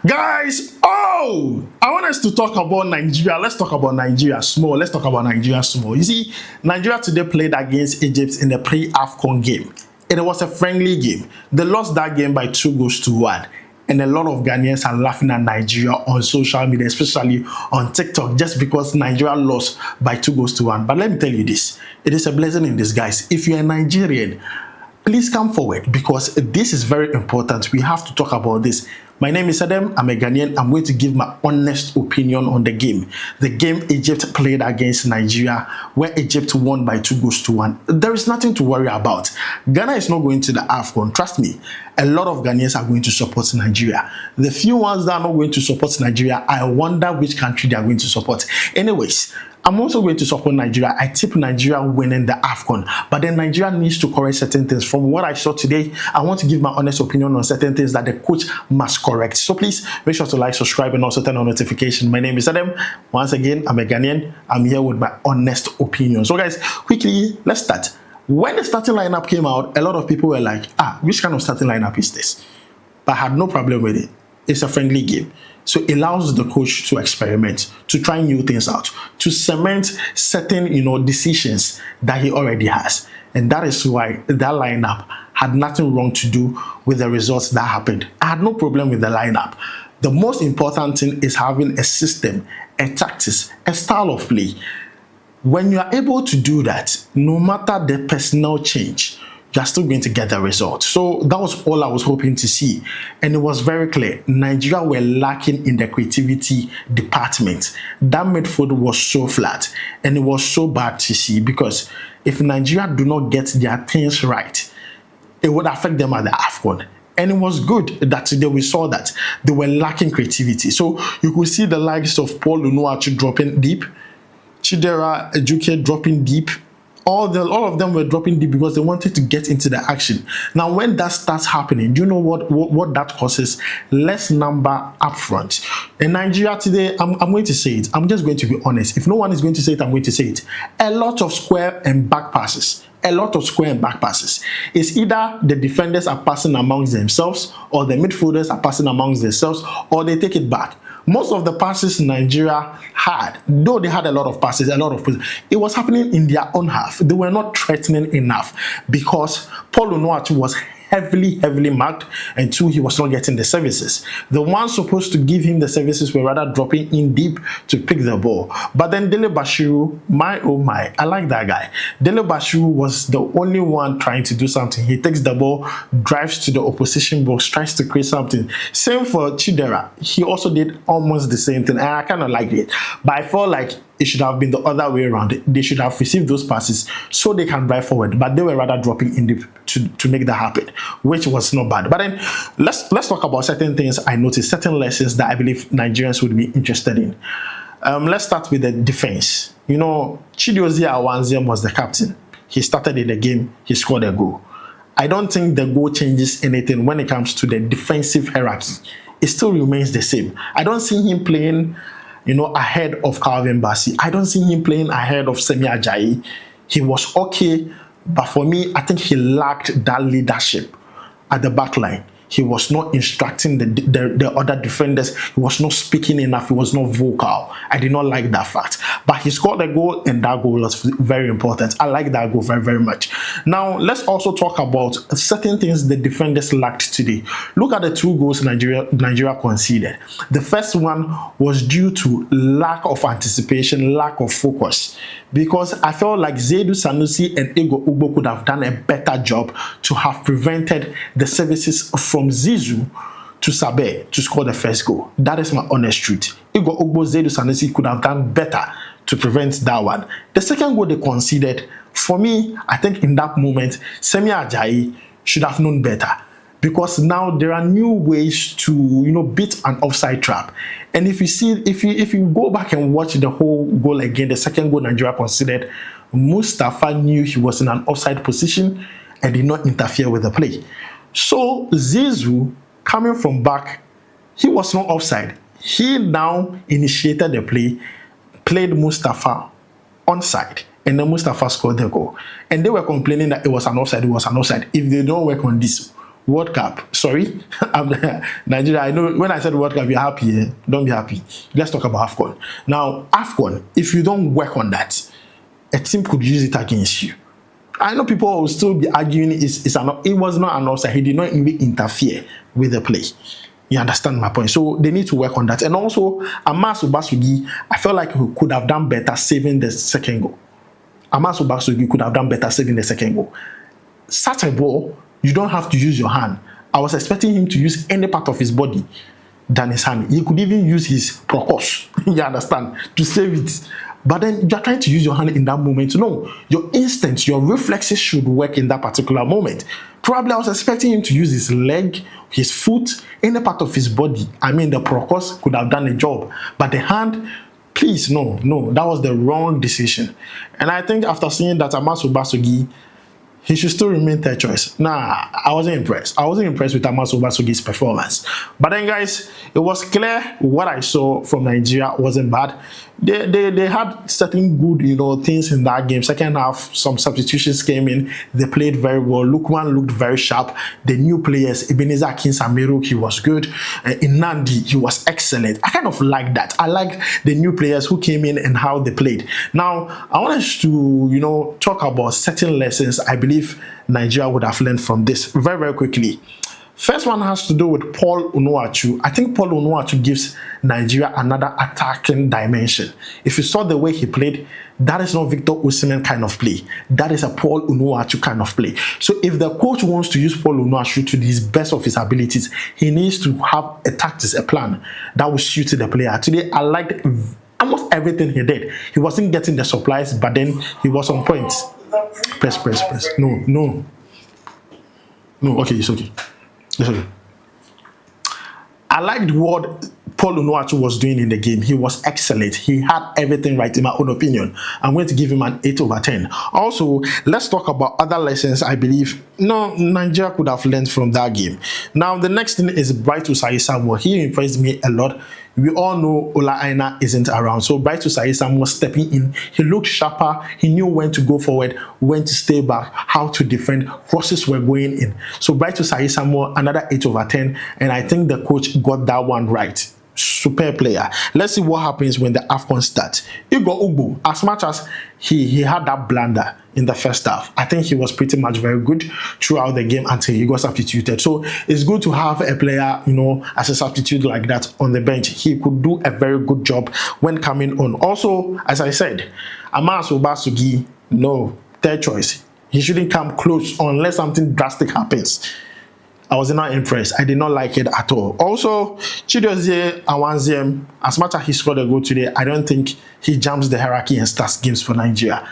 Guys, I want us to talk about Nigeria. Let's talk about Nigeria small. You see, Nigeria today played against Egypt in the pre-AFCON game. It was a friendly game. They lost that game by 2-1. And a lot of Ghanaians are laughing at Nigeria on social media, especially on TikTok, just because Nigeria lost by 2-1. But let me tell you this, it is a blessing in disguise. If you're a Nigerian, please come forward because this is very important. We have to talk about this. My name is Adam. I'm a Ghanaian. I'm going to give my honest opinion on the game. The game Egypt played against Nigeria, where Egypt won by 2-1. There is nothing to worry about. Ghana is not going to the AFCON. Trust me, a lot of Ghanaians are going to support Nigeria. The few ones that are not going to support Nigeria, I wonder which country they are going to support. Anyways, I'm also going to support Nigeria. I tip Nigeria winning the AFCON. But then Nigeria needs to correct certain things. From what I saw today, I want to give my honest opinion on certain things that the coach must correct. So please make sure to like, subscribe, and also turn on notification. My name is Adam. Once again, I'm a Ghanaian. I'm here with my honest opinion. So guys, quickly, let's start. When the starting lineup came out, a lot of people were like, which kind of starting lineup is this? But I had no problem with it. It's a friendly game. So it allows the coach to experiment, to try new things out, to cement certain, decisions that he already has. And that is why that lineup had nothing wrong to do with the results that happened. I had no problem with the lineup. The most important thing is having a system, a tactics, a style of play. When you are able to do that, no matter the personnel change, you're still going to get the result. So that was all I was hoping to see. And it was very clear. Nigeria were lacking in the creativity department. That midfield was so flat. And it was so bad to see because if Nigeria do not get their things right, it would affect them at the AFCON. And it was good that today we saw that they were lacking creativity. So you could see the likes of Paul Unuachu dropping deep, Chidera Ejuke dropping deep. All of them were dropping deep because they wanted to get into the action. Now, when that starts happening, do you know what that causes? Less number up front. In Nigeria today, I'm going to say it. I'm just going to be honest. If no one is going to say it, I'm going to say it. A lot of square and back passes. It's either the defenders are passing amongst themselves or the midfielders are passing amongst themselves or they take it back. Most of the passes Nigeria had, though they had a lot of passes, it was happening in their own half. They were not threatening enough because Paul Unuachu was heavily marked, and two, he was not getting the services. The ones supposed to give him the services were rather dropping in deep to pick the ball. But then Dele Bashiru, my, I like that guy. Dele Bashiru was the only one trying to do something. He takes the ball, drives to the opposition box, tries to create something. Same for Chidera. He also did almost the same thing, and I kind of liked it. But I felt like it should have been the other way around. They should have received those passes so they can drive forward, but they were rather dropping in deep to make that happen, which was not bad. But then let's talk about certain things I noticed, certain lessons that I believe Nigerians would be interested in. Let's start with the defense. Chidiozie Awanziem was the captain. He started in the game, he scored a goal. I don't think the goal changes anything when it comes to the defensive hierarchy. It still remains the same. I don't see him playing ahead of Calvin Bassey. I don't see him playing ahead of Semi Ajayi. He was okay, but for me, I think he lacked that leadership at the back line. He was not instructing the other defenders. He was not speaking enough. He was not vocal. I did not like that fact. But he scored a goal, and that goal was very important. I like that goal very much. Now, let's also talk about certain things the defenders lacked today. Look at the 2 goals Nigeria conceded. The first one was due to lack of anticipation, lack of focus. Because I felt like Zaidu Sanusi and Ego Ugbo could have done a better job to have prevented the services from Zizou to Sabe to score the first goal. That is my honest truth. Ego Ugbo, Zaidu Sanusi could have done better to prevent that one. The second goal they conceded, for me, I think in that moment, Semi Ajayi should have known better. Because now there are new ways to beat an offside trap. And if you go back and watch the whole goal again, the second goal Nigeria conceded, Mustafa knew he was in an offside position and did not interfere with the play. So Zizou, coming from back, he was not offside. He now initiated the play, played Mustafa onside, and then Mustafa scored the goal. And they were complaining that it was an offside. If they don't work on this, World Cup. Sorry, Nigeria. I know when I said World Cup, you're happy. Eh? Don't be happy. Let's talk about AFCON. Now, AFCON, if you don't work on that, a team could use it against you. I know people will still be arguing it was not an offside. He did not even interfere with the play. You understand my point? So they need to work on that. And also, Amasu Basugi, I felt like he could have done better saving the second goal. Amasu Basugi could have done better saving the second goal. Such a ball, you don't have to use your hand. I was expecting him to use any part of his body than his hand. He could even use his procos, you understand, to save it. But then you're trying to use your hand in that moment. No, your instincts, your reflexes should work in that particular moment. Probably I was expecting him to use his leg, his foot, any part of his body. I mean, the procos could have done a job. But the hand, please, no, that was the wrong decision. And I think after seeing that Amasu Basugi, he should still remain third choice. Nah, I wasn't impressed. I wasn't impressed with Amasu Basugi's performance. But then, guys, it was clear what I saw from Nigeria wasn't bad. They had certain good, things in that game. Second half, some substitutions came in. They played very well. Lukman looked very sharp. The new players, Ebenezer Akinsameru, he was good. Inandi, he was excellent. I kind of like that. I like the new players who came in and how they played. Now, I want us to, talk about certain lessons I believe Nigeria would have learned from this very, very quickly. First one has to do with Paul Onuachu. I think Paul Onuachu gives Nigeria another attacking dimension. If you saw the way he played, that is not Victor Osimhen kind of play. That is a Paul Onuachu kind of play. So if the coach wants to use Paul Onuachu to the best of his abilities, he needs to have a tactics, a plan that will suit the player. Today, I liked almost everything he did. He wasn't getting the supplies, but then he was on point. Press. No. Okay, it's okay. I liked what Paul Onuachu was doing in the game. He was excellent. He had everything right, in my own opinion. I'm going to give him an 8/10. Also, let's talk about other lessons I believe Nigeria could have learned from that game. Now, the next thing is Bright Usayi Samuel. He impressed me a lot. We all know Ola Aina isn't around. So Bright Usayi Samuel stepping in. He looked sharper. He knew when to go forward, when to stay back, how to defend. Crosses were going in. So Bright Usayi Samuel, another 8/10. And I think the coach got that one right. Super player. Let's see what happens when the AFCON starts. Igor Ugbo, as much as he had that blunder in the first half, I think he was pretty much very good throughout the game until he got substituted. So it's good to have a player, as a substitute like that on the bench. He could do a very good job when coming on. Also, as I said, Amasu Basugi, no, third choice. He shouldn't come close unless something drastic happens. I was not impressed. I did not like it at all. Also, Chidozie Awanziem, as much as he scored a goal today, I don't think he jumps the hierarchy and starts games for Nigeria.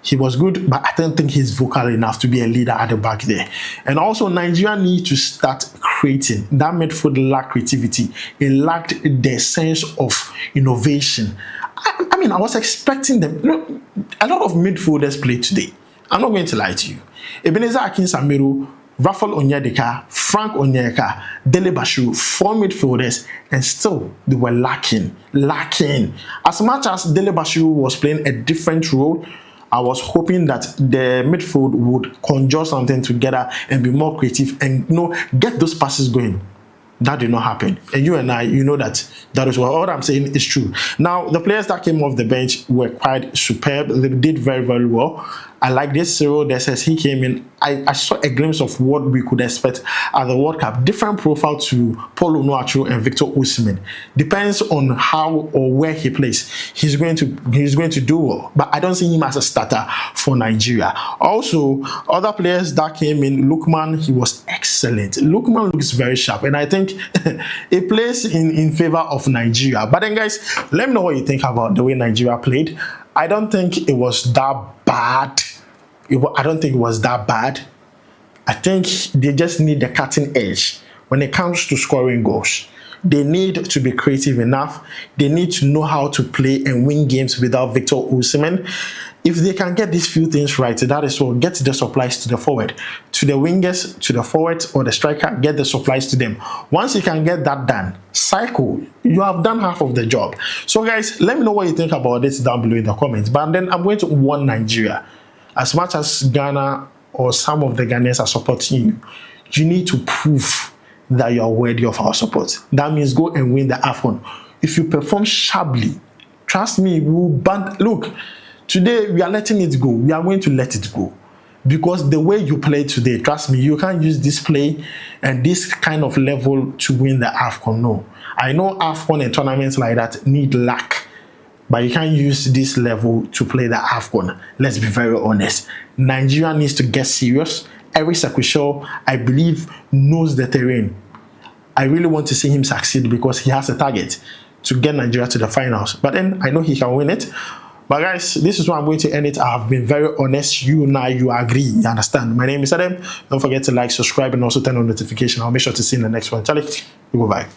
He was good, but I don't think he's vocal enough to be a leader at the back there. And also, Nigeria need to start creating. That midfield lacked creativity. It lacked the sense of innovation. I mean, I was expecting them. A lot of midfielders played today. I'm not going to lie to you. Ebenezer Akinsameru, Rafael Onyedika, Frank Onyeka, Dele Bashiru, 4 midfielders, and still they were lacking. As much as Dele Bashiru was playing a different role, I was hoping that the midfield would conjure something together and be more creative and get those passes going. That did not happen. And you and I, that is what I'm saying is true. Now, the players that came off the bench were quite superb. They did very, very well. I like this Cyril Desses. He came in. I saw a glimpse of what we could expect at the World Cup. Different profile to Paul Onuachu and Victor Osimhen. Depends on how or where he plays. He's going to do well. But I don't see him as a starter for Nigeria. Also, other players that came in, Lukman, he was excellent. Lukman looks very sharp, and I think it plays in favor of Nigeria. But then, guys, let me know what you think about the way Nigeria played. I don't think it was that bad. I don't think it was that bad. I think they just need the cutting edge when it comes to scoring goals. They need to be creative enough. They need to know how to play and win games without Victor Osimhen. If they can get these few things right, that is all. Get the supplies to the forward, to the wingers, to the forwards or the striker, get the supplies to them. Once you can get that done, cycle, you have done half of the job. So guys, let me know what you think about this down below in the comments. But then I'm going to warn Nigeria. As much as Ghana or some of the Ghanaians are supporting you, you need to prove that you are worthy of our support. That means go and win the AFCON. If you perform sharply, trust me, we will band. Look, today we are letting it go. We are going to let it go. Because the way you play today, trust me, you can't use this play and this kind of level to win the AFCON. No. I know AFCON and tournaments like that need luck, but you can't use this level to play the AFCON. Let's be very honest. Nigeria needs to get serious. Eric Sekusho, I believe, knows the terrain. I really want to see him succeed because he has a target to get Nigeria to the finals. But then I know he can win it. But guys, this is where I'm going to end it. I have been very honest. You now, you agree. You understand? My name is Adam. Don't forget to like, subscribe, and also turn on notification. I'll make sure to see you in the next one. Charlie, goodbye.